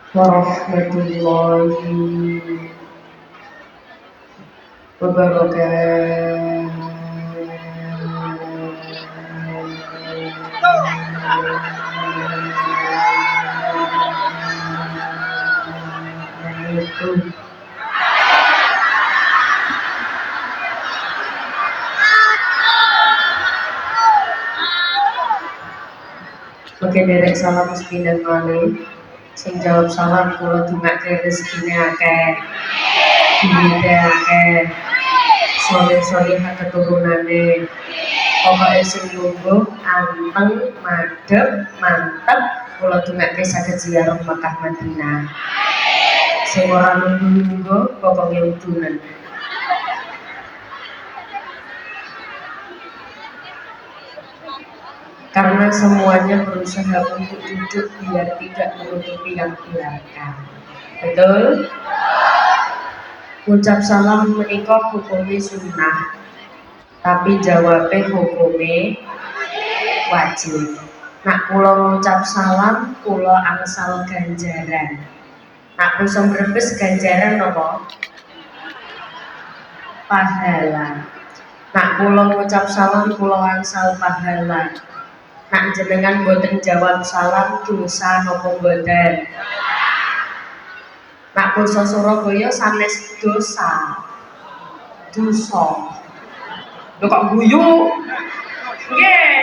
warahmatullahi wabarakatuh. Oke, derek salam sepindah malih. Sing jawab salam kula dongake rezekine akeh. Duwite akeh. Soleh-solehah keturunane. Pokoke sing lungguh, anteng, madhep, mantep, kula dongake saged ziarah Makkah Madinah. Sing ora lungguh-lungguh pokoke udunan. Karena semuanya berusaha untuk duduk biar tidak menutupi yang belakang. Betul? Ucap salam menika hukumnya sunnah, tapi jawabnya hukumnya wajib. Nak kula ngucap salam, kula angsal ganjaran. Nak kusum brebes ganjaran napa? Pahala. Nak kula ngucap salam, kula angsal pahala. Nak jenengan boten jawab salam dosa napa boten? Nak basa Surabaya sanes dosa. Dosa. Lho kok guyu? Nggih.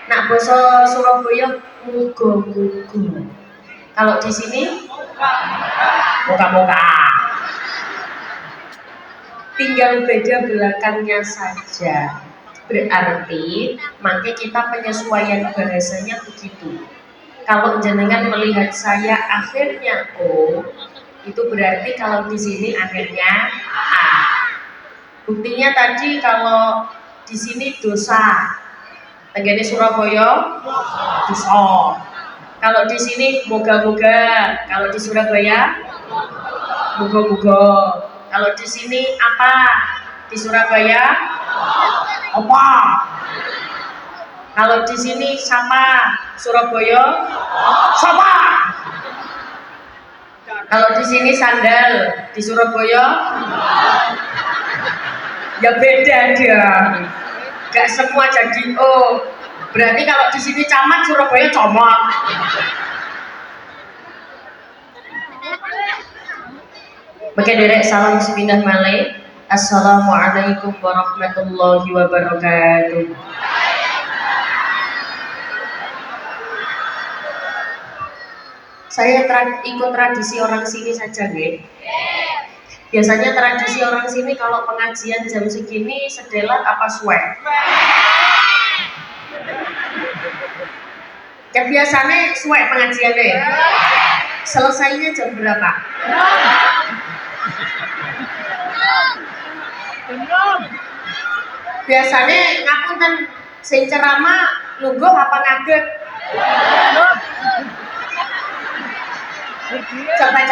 Nak basa Surabaya muga-muga. Kalau di sini moga-moga. Tinggal beda belakangnya saja. Berarti makanya kita penyesuaian bahasanya begitu. Kalau jenengan melihat saya akhirnya O, itu berarti kalau di sini akhirnya A. Buktinya tadi kalau di sini dosa, tenggene Surabaya dosa. Kalau di sini moga-moga, kalau di Surabaya moga-moga. Kalau di sini apa? Di Surabaya apa? Kalau di sini siapa? Surabaya siapa? Kalau di sini sandal, di Surabaya ya beda dia. Gak semua jadi O. Berarti kalau di sini camat, Surabaya comot. Maka derek salam sepindah malih. Assalamualaikum warahmatullahi wabarakatuh. Saya ikut tradisi orang sini saja, nggih. Biasanya tradisi orang sini kalau pengajian jam segini sedelat apa suwe? Ya biasanya suwe pengajiannya. Selesainya jam berapa? Biasanya ngapunten sing ceramah lungguh apa ngadeg? Coba.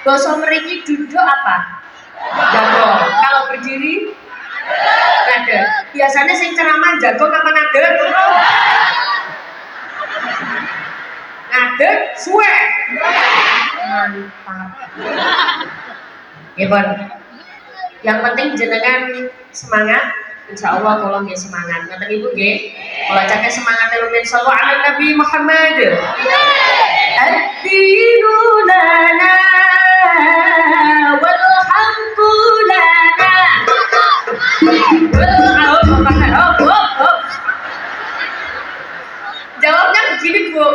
Basa mriki duduk apa? Jago. Kalau berdiri ngadeg. Biasanya sing ceramah jago apa ngadeg? Ngadeg suwe. Mantap. Nggih, yang penting jenengan semangat. Insya Allah kalau nggih semangat. Ngoten Ibu nggih. Kalau cake semangat lumen sallu ala Nabi Muhammad. Ad-dinu lana wal hamdu lana. Jawabnya begini, Bu.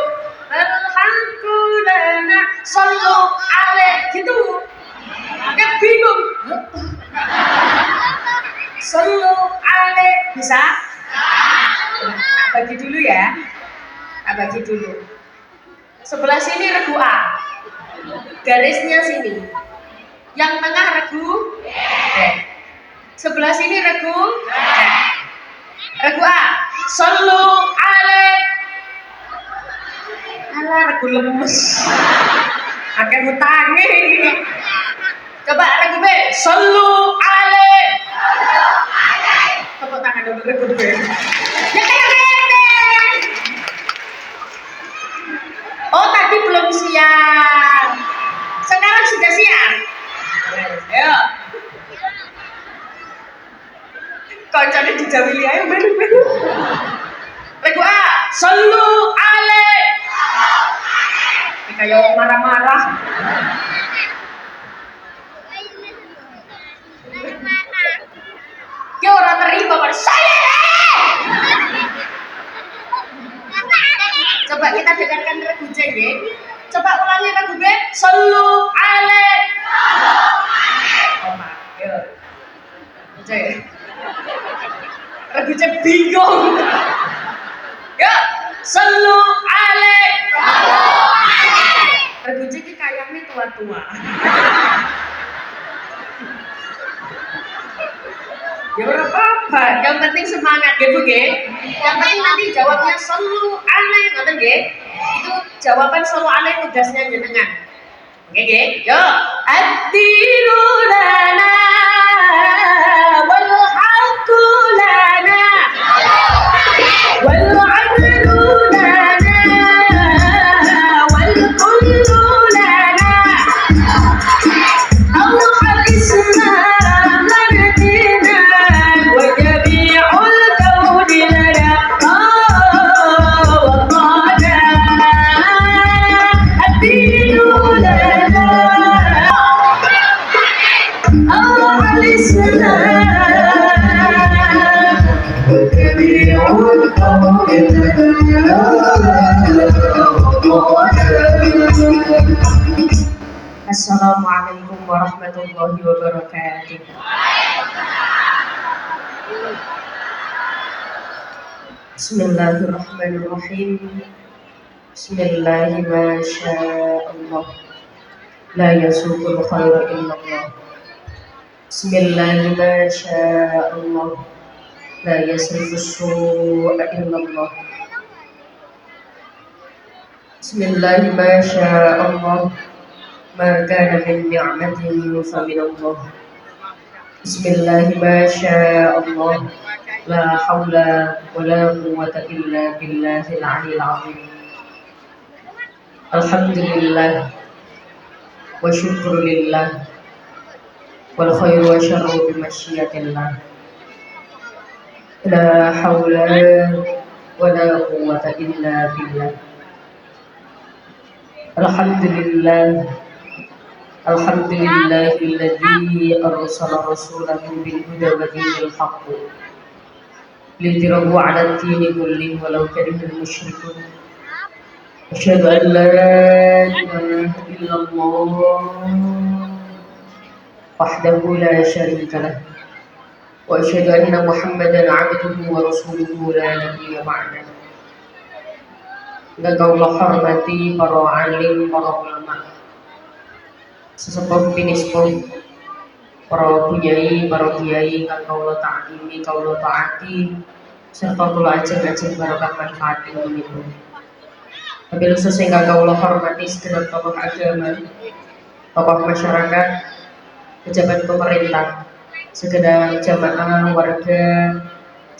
Alhamdulillah, sallu alaih gitu. Agak bingung. Sallu alaih bisa? Bagi dulu ya. Bagi dulu. Sebelah sini regu A. Garisnya sini. Yang tengah regu B. Sebelah sini regu B. Regu A. Sallu alaih. Alah regu lemes. Akeh hutange. Coba regu B. Sallu alaih. Tepuk tangan dulu regu B. Oh tadi belum siap. sudah siap? Ayo. Kancane dijawili ae melu-melu. Lagu A, Sallu alaih. Kayak marah-marah. Ya orang terima kan saya. Coba kita dengarkan lagu C ya. Coba ulangi lagu B. Sallu alaih. Oma, ya. C. Lagu C bingung. Ya, Sallu alaih. Lagu C ini kayaknya tua-tua. Ya ora apa-apa, yang penting semangat ya Bu nggih. Yang penting nanti jawabnya selalu aneh ngoten nggih. Itu jawaban selalu aneh tugasnya jenengan. Oke nggih? Yo, ad-dinu lana wal haqqu lana wal adlu lana wal kullu lana Allah al-Islam lana dinan wa jami'ul kauni lana wa qala ad-dinu lana Allah al-Islam wa jami'ul kauni lana Assalamualaikum warahmatullahi wabarakatuh. Bismillahirrahmanirrahim. Bismillahi ma sya'allah. La yasuqul khaira illallah. Bismillahi ma sya'allah. La yasrifus su'a illallah. Bismillahi ma sya'allah. ما كان من نعمة فمن الله بسم الله ما شاء الله لا حول ولا قوة إلا بالله العلي العظيم الحمد لله والشكر لله والخير والشر بمشيئة الله لا حول ولا قوة إلا بالله الحمد لله الحمد لله الذي أرسل رسوله بالهدى ودين الحق ليظهره على الدين كله ولو كره المشركون أشهد أن لا إله إلا الله وحده لا شريك له وأشهد أن محمدا عبده ورسوله لا نبي بعده. Engkau hormati para alim, para ulama, sesepuh pinispuh, para buyai, para kiai, kang kaula ta'imi, kaula taati, serta kula ajeng-ajeng barokah manfaat ilmu. Wabil khusus ingkang kaula hormati segenap tokoh agama, tokoh masyarakat, pejabat pemerintah, segenap jamaah warga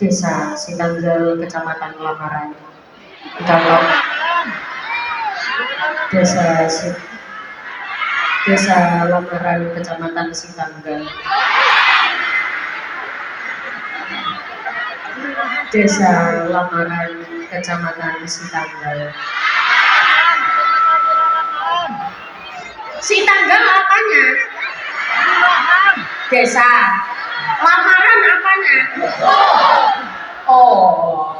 desa Sitanggal, Kecamatan Lamaran, kalau Desa Lamaran, Kecamatan Sitanggal. Desa Lamaran, Kecamatan Sitanggal. Sitanggal apanya? Desa. Lamaran apanya? Oh.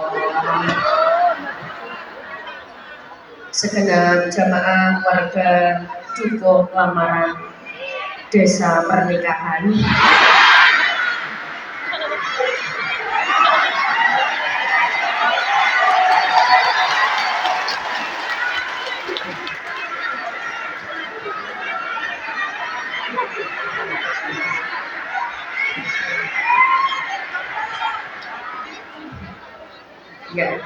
Segenap jamaah warga Dukuh Lamaran, desa pernikahan. Ya.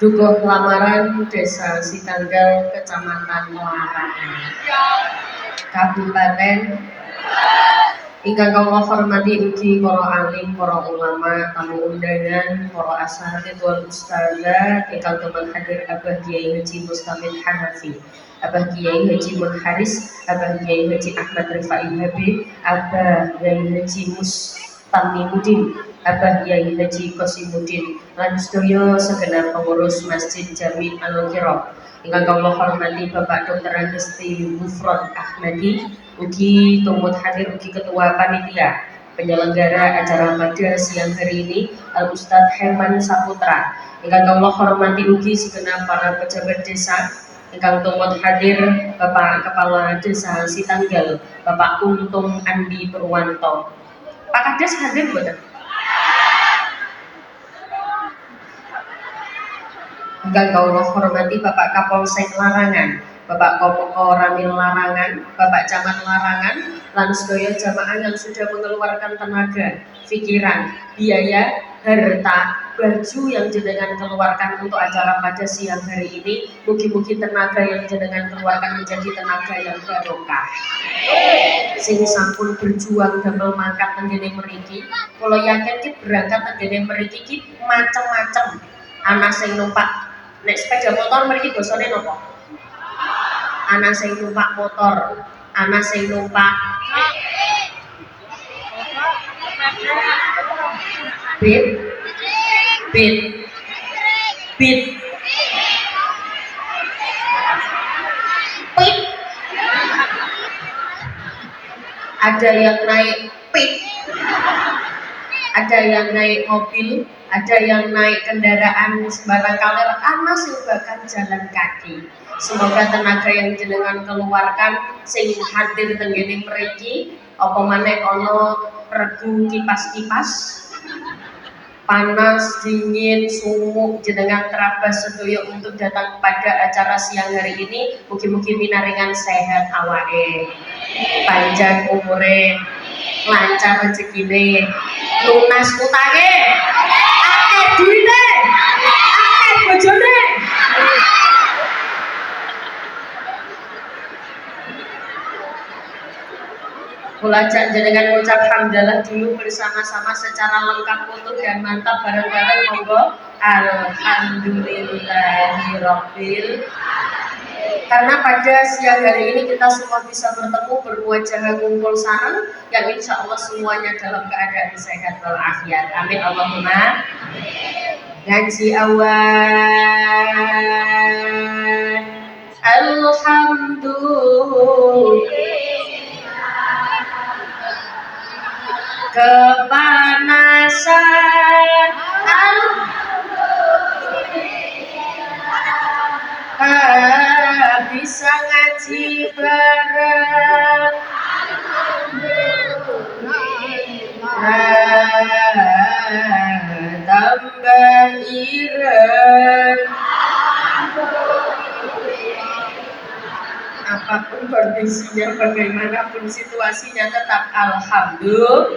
Dukuh Lamaran, Desa Sitanggal, Kecamatan Lamaran, Kabupaten Ingkang kula hormati ugi para alim, para ulama, tamu undangan, para asatidz wal ustadzat ingkang teman hadir Abah Kiai Haji Mustamid Hanafi, Abah Kiai Haji Munharis, Abah Kiai Haji Ahmad Rifai Habib, Abah Kiai Haji Mustamimuddin, Abah Kiai Haji Qasimuddin, lan sedaya segenap pengurus Masjid Jami Al-Qira. Ingkang kula hormati Bapak Dr. Anesti Mufrad Ahmadi, ugi tumut hadir ugi ketua panitia penyelenggara acara pada siang hari ini Al Ustadz Herman Saputra. Ingkang kula hormati ugi segenap para pejabat desa ingkang tumut hadir Bapak Kepala Desa Sitanggal, Bapak Untung Andi Purwanto. Pak Kades hadir mboten? Ingkang kula hormati Bapak Kapolsek Larangan, Bapak Kopoko Ramil Larangan, Bapak Camat Larangan, lan sedaya jamaah yang sudah mengeluarkan tenaga, pikiran, biaya, harta, baju yang jenengan keluarkan untuk acara pada siang hari ini. Mugi-mugi tenaga yang jenengan keluarkan menjadi tenaga yang barokah. Sing sampun berjuang damel mangkat tenggene mriki, kula yakin ki berangkat tenggene mriki ki macem-macem. Ana sing numpak nek sepeda motor mriki basane napa? Ana sing numpak motor, ana sing numpak bit, bit, bit, pit. Ada yang naik pit, ada yang naik mobil, ada yang naik kendaraan sembarang kaler, ana sing bahkan jalan kaki. Semoga tenaga yang jenengan keluarkan sing hadir tenggene mriki apa maneh ana regu kipas-kipas panas, dingin, sumuk jenengan terabas sedaya untuk datang pada acara siang hari ini. Mugi-mugi minaringan sehat awake, panjang umure, lancar rezekine, lunas utange, akeh duite, akeh bojone. Kulajak jenengan mengucap hamdalah dulu bersama-sama secara lengkap utuh dan mantap bareng-bareng, monggo. Alhamdulillahirabbil. Karena pada siang hari ini kita semua bisa bertemu berwajah kumpul sareng yang insya Allah semuanya dalam keadaan sehat walafiat. Amin Allahumma. Ngaji awal. Alhamdulillah. Kepanasan bisa ngaji bareng, tambah ireng. Apapun kondisinya, bagaimanapun situasinya, tetap alhamdulillah.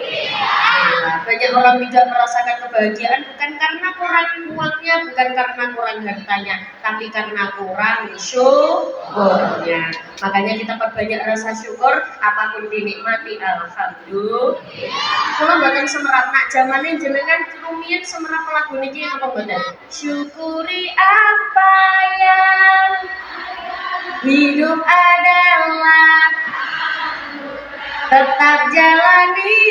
Banyak orang tidak merasakan kebahagiaan bukan karena kurang uangnya, bukan karena kurang hartanya, tapi karena kurang syukurnya. Makanya kita perbanyak rasa syukur, apapun dinikmati alhamdulillah. Kalau mboten semerap nak zamane jenengan rumiyin semerap lagu niki apa mboten? Syukuri apa yang hidup adalah, tetap jalani,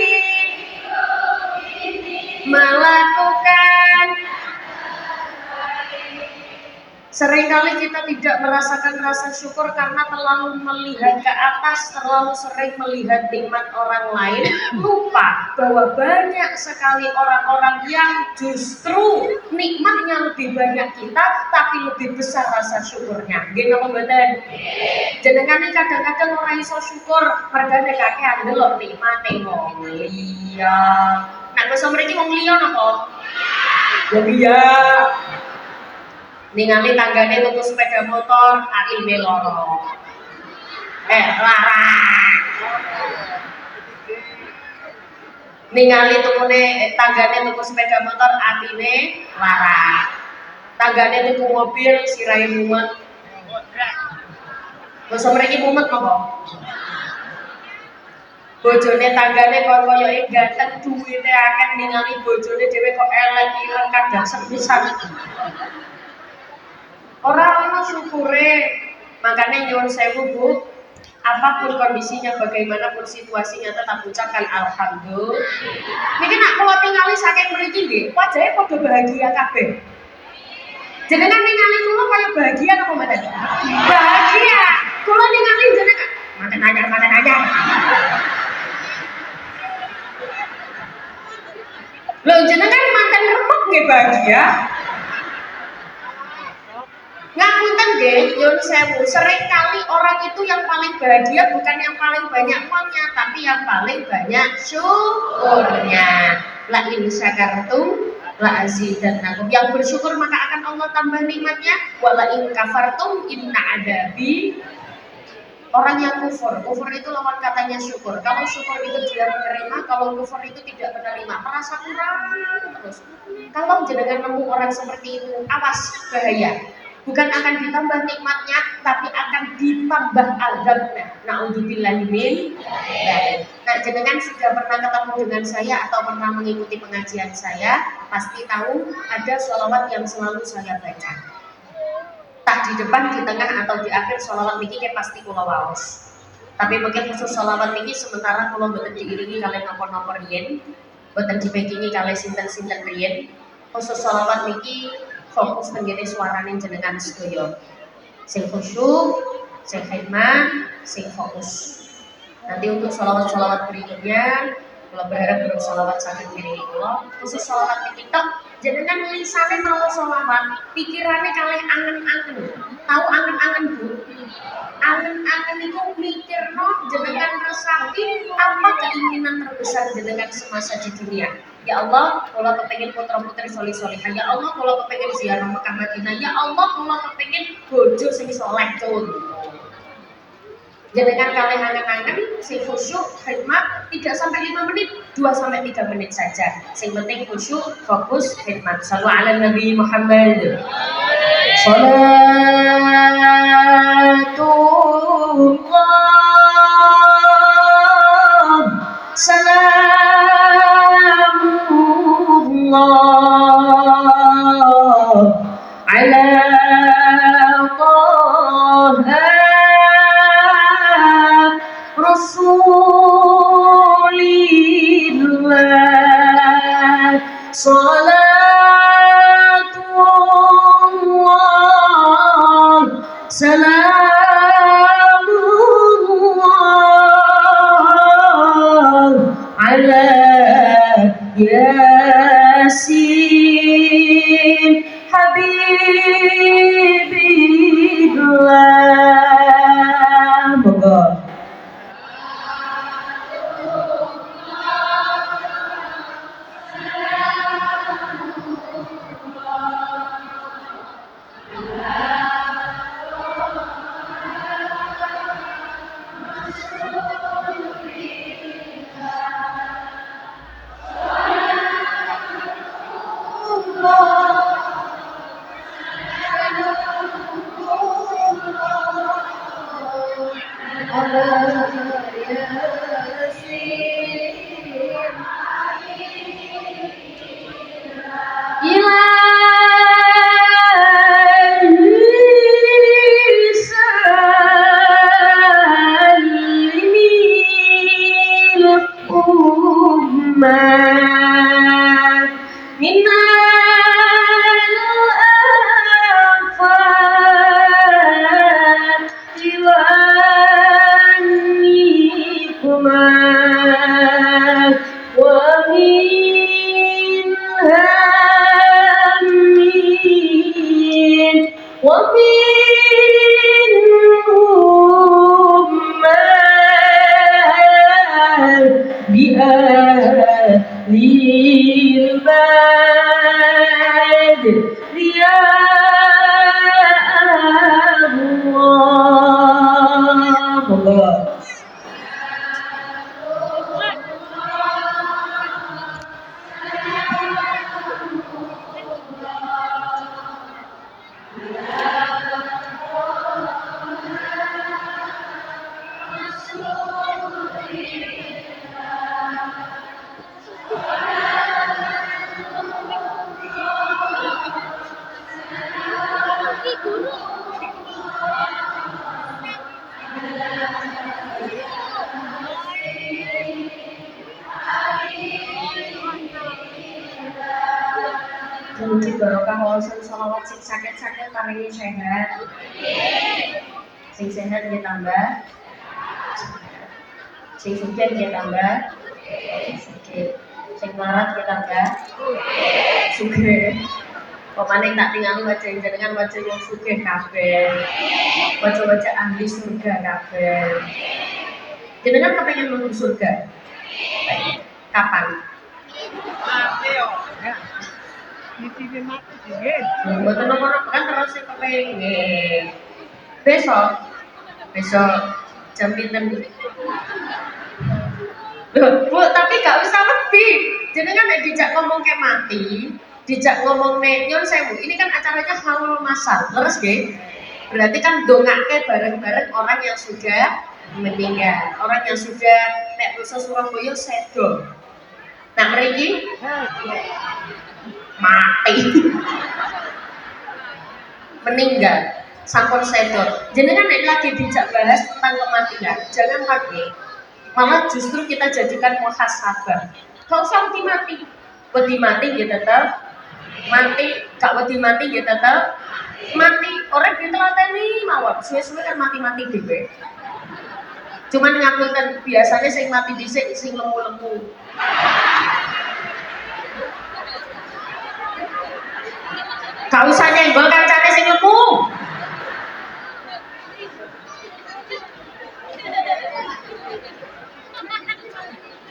melakukan. Seringkali kita tidak merasakan rasa syukur karena terlalu melihat ke atas, terlalu sering melihat nikmat orang lain, lupa bahwa banyak sekali orang-orang yang justru nikmatnya lebih banyak kita, tapi lebih besar rasa syukurnya. Nggih napa mboten? Jenengan kadang-kadang ora iso syukur mergane kakean ndelok nikmate wong liya. Nek basa mriki wong liya napa? Wong liya. Ningali tanggane tuku sepeda motor, atine loro. Larang. Ningali tanggane tuku sepeda motor, atine larang. Tanggane tuku mobil, sirahe mumet. Basa mriki mumet napa? Bojone tanggane kok koyoke ganteng duwite akeh ningali bojone dhewe kok elek ireng kadang sepisan. Ora ana syukure. Makanya nyuwun sewu Bu, apapun kondisinya, bagaimanapun situasinya tetap ucapkan alhamdulillah. Niki nak kula tingali saking mriki nggih, wajahe padha bahagia kabeh. Jenengan ningali kula kaya bahagia apa mboten? Bahagia. Kula ningali jenengan manten anyar. Lho jenengan manten remuk nggih bahagia. Ngapunten nggih, nyuwun sewu, seringkali orang itu yang paling bahagia bukan yang paling banyak uangnya, tapi yang paling banyak syukurnya. La in syakartum la azidannakum. Yang bersyukur maka akan Allah tambah nikmatnya. Wa la in kafartum inna adabi. Orang yang kufur itu lawan katanya syukur. Kalau syukur itu dia menerima, kalau kufur itu tidak menerima, merasa kurang terus. Kalau jenengan nemu orang seperti itu, awas bahaya. Bukan akan ditambah nikmatnya, tapi akan ditambah azabnya. Na'udzubillahi min dzalik. Nah, jenengan sudah pernah ketemu dengan saya atau pernah mengikuti pengajian saya, pasti tahu ada sholawat yang selalu saya baca. Tak di depan, di tengah, atau di akhir sholawat niki pasti kula waos. Tapi mungkin khusus sholawat niki sementara kula mboten diiringi kalian nopor-nopor yen, mboten dipekingi kalian sinten-sinten riyen. Khusus sholawat niki fokus tenggene suarane jenengan sedaya. Sing khusyuk, sing khidmat, sing fokus. Nanti untuk sholawat-sholawat berikutnya, kalau berharap belum sholawat saking diri kula, khusus sholawat niki tok. Jenengan lisane mau sholawat, pikirannya kalian angen-angen. Tahu angen-angen Bu? Angen-angen itu mikirno jenengan resapi apa keinginan terbesar jenengan semasa di dunia. Ya Allah, kalau kepengen putra putri solih solihah. Ya Allah, kalau kepengen ziarah Mekah Madinah. Ya Allah, kalau kepengen bojo sing soleh tuh. Jenengan kalian angen-angen, sing khusyuk, khidmat 3 sampai 5 menit, 2 sampai 3 menit saja. Sing penting khusyuk, fokus, khidmat. Shallu ala Nabi Muhammad. Salatullah, salamullah ala Rasulillah, salatullah, salamullah ala Yasin Habibillah. Moga Mugi barokah wonten selawat sing sakit-sakit paringi sehat. Sing sehat nggih tambah. Sing sugih nggih tambah. Sugih. Sing melarat nggih tambah. Sugih. Pemaning tak tingali wajah jenengan wajah yang sugih kabeh. Wajah-wajah ahli surga kabeh. Jenengan kepengen mlebu surga? Kapan? Mboten nopo-nopo kan terus kepengin. Besok jam pinten? Loh, Bu, tapi gak usah lebih. Jenengan nek dijak ngomong ke mati, dijak ngomong nek nyon sewu. Ini kan acaranya haul masal. Terus nggih? Berarti kan dongake bareng-bareng orang yang sudah meninggal. Orang yang sudah nek basa Surabaya sedo. Nah, mriki mati. Meninggal. Sampun sedo. Jenengan nek lagi dijak bahas tentang kematian, jangan kaget. Malah justru kita jadikan muhasabah. Gak usah wedi mati. Wedi mati ya tetep mati, gak wedi mati ya tetep mati. Orang ditelateni mawon, suwe-suwe kan mati-mati dhewe. Cuman ngapunten biasanya sing mati dhisik sing lemu-lemu. Gak usah nyenggol kancane sing lemu.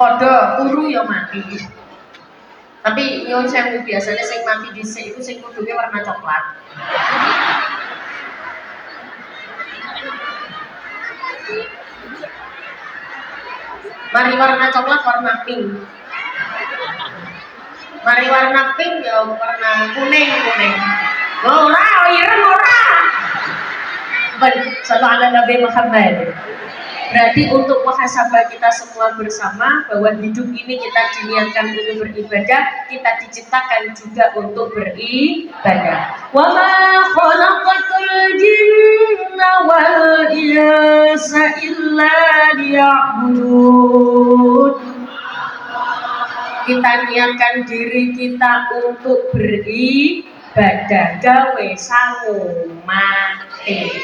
Padha turu ya mati. Tapi nyuwun sewu biasanya sing mati dhisik iku sing kuduke warna coklat. Mari warna coklat, warna pink. Mari warna pink ya warna kuning. Ora, ireng ora. Sallu ala Nabi Muhammad. Berarti untuk muhasabah kita semua bersama bahwa hidup ini kita diniatkan untuk beribadah, kita diciptakan juga untuk beribadah. Wa ma khalaqatul jinna wal insa illa liya'budun. Kita niatkan diri kita untuk beribadah, gawe sangu mati.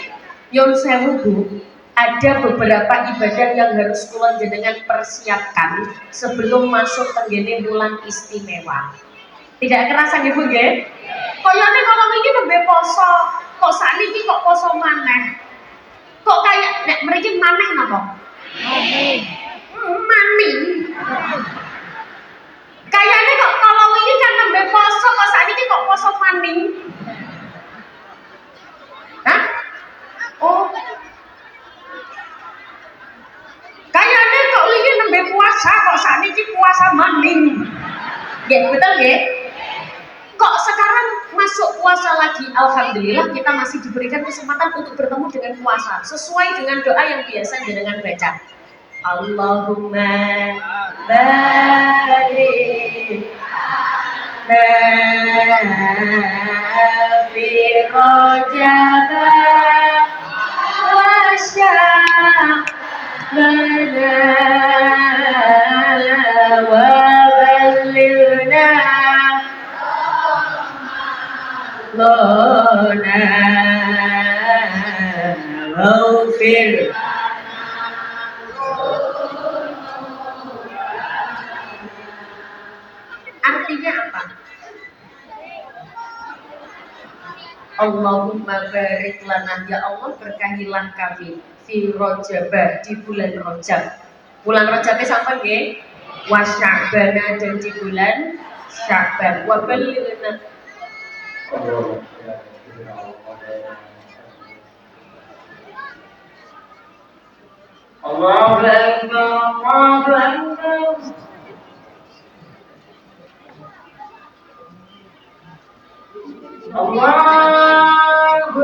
Yon sewu Bu, ada beberapa ibadah yang harus kula jenengan persiapkan sebelum masuk tenggene bulan istimewa. Tidak kerasa nggih Bu nggih? Koyone kalau iki nembe poso, kok sakniki kok poso maneh. Kok kayak nek mriki maneh napa? Mani. Kayaknya kok kalau ini kan nembe poso kok sakniki kok poso maning. Hah? Oh. Kayaknya kok ini nembe puasa kok sakniki puasa maning. Ya betul nggih? Kok sekarang masuk puasa lagi? Alhamdulillah kita masih diberikan kesempatan untuk bertemu dengan puasa sesuai dengan doa yang biasa jenengan baca. Allahumma barik fi Rajab wa Sya'ban wa ballighna lana waghfir. Artinya apa? Allahumma barik lana, ya Allah berkahilah kami fi Rajab, di bulan Rajab. Bulan Rajab sampai nggih? Wa Sya'ban, dan di bulan Sya'ban. Wa ballighna. Allahu Akbar, Allahu Akbar. Allahu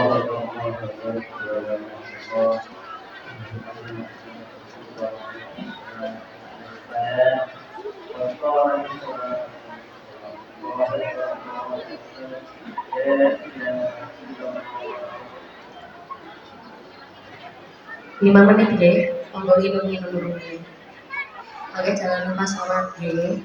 Lima menit ya, untuk minum dulu. Oke, jangan lupa sholat ya.